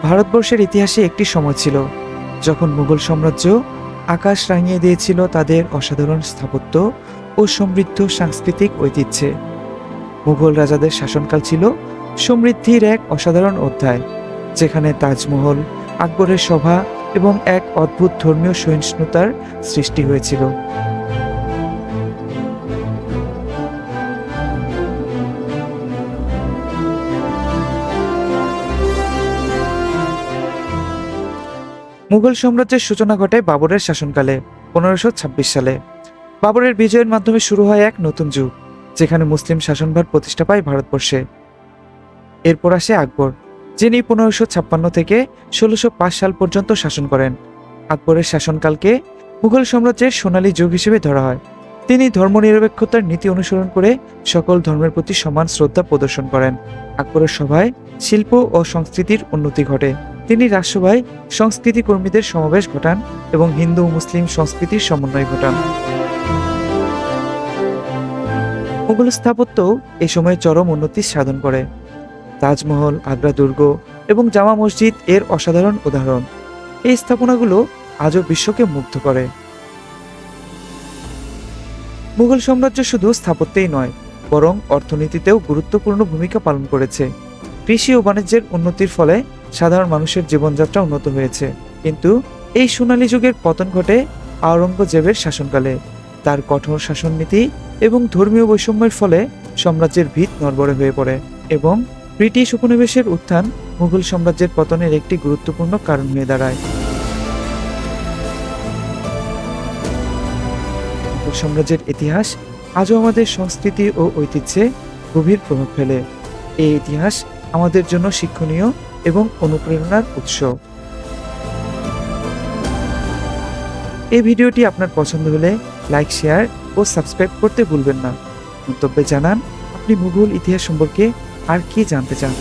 ভারতবর্ষের ইতিহাসে একটি সময় ছিল যখন মুঘল সাম্রাজ্য আকাশ রাঙিয়ে দিয়েছিল তাদের অসাধারণ স্থাপত্য ও সমৃদ্ধ সাংস্কৃতিক ঐতিহ্যে। মুঘল রাজাদের শাসনকাল ছিল সমৃদ্ধির এক অসাধারণ অধ্যায়, যেখানে তাজমহল, আকবরের সভা এবং এক অদ্ভুত ধর্মীয় সহিষ্ণুতার সৃষ্টি হয়েছিল। মুঘল সাম্রাজ্যের সূচনা ঘটে বাবরের শাসনকালে 1526 সালে। বাবরের বিজয়ের মাধ্যমে শুরু হয় এক নতুন যুগ, যেখানে মুসলিম শাসনভার প্রতিষ্ঠা পায় ভারতবর্ষে। এরপর আসে আকবর, যিনি 1556 থেকে 1605 সাল পর্যন্ত শাসন করেন। আকবরের শাসনকালকে মুঘল সাম্রাজ্যের সোনালী যুগ হিসেবে ধরা হয়। তিনি ধর্মনিরপেক্ষতার নীতি অনুসরণ করে সকল ধর্মের প্রতি সমান শ্রদ্ধা প্রদর্শন করেন। আকবরের সভায় শিল্প ও সংস্কৃতির উন্নতি ঘটে। তিনি রাজসভায় সংস্কৃতি কর্মীদের সমাবেশ ঘটান এবং হিন্দু ও মুসলিম সংস্কৃতির সমন্বয় ঘটান। মুঘল স্থাপত্য এই সময়ে চরম উন্নতি সাধন করে। তাজমহল, আগ্রা দুর্গ এবং জামা মসজিদ এর অসাধারণ উদাহরণ। এই স্থাপনাগুলো আজও বিশ্বকে মুগ্ধ করে। মুঘল সাম্রাজ্য শুধু স্থাপত্যেই নয়, বরং অর্থনীতিতেও গুরুত্বপূর্ণ ভূমিকা পালন করেছে। কৃষি ও বাণিজ্যের উন্নতির ফলে সাধারণ মানুষের জীবনযাত্রা উন্নত হয়েছে। কিন্তু এই সোনালী যুগের পতন ঘটে আওরঙ্গজেবের শাসনকালে। তার কঠোর শাসননীতি এবং ধর্মীয় বৈষম্যের ফলে সাম্রাজ্যের ভিত নড়বড়ে হয়ে পড়ে এবং ব্রিটিশ উপনিবেশের উত্থান মুঘল সাম্রাজ্যের পতনের একটি গুরুত্বপূর্ণ কারণ হয়ে দাঁড়ায়। মুঘল সাম্রাজ্যের ইতিহাস আজও আমাদের সংস্কৃতি ও ঐতিহ্যে গভীর প্রভাব ফেলে। এই ইতিহাস আমাদের জন্য শিক্ষণীয় এবং অনুপ্রেরণার উৎস। এই ভিডিওটি আপনার পছন্দ হলে লাইক, শেয়ার ও সাবস্ক্রাইব করতে ভুলবেন না। মন্তব্যে জানান আপনি মুঘল ইতিহাস সম্পর্কে আর কি জানতে চান।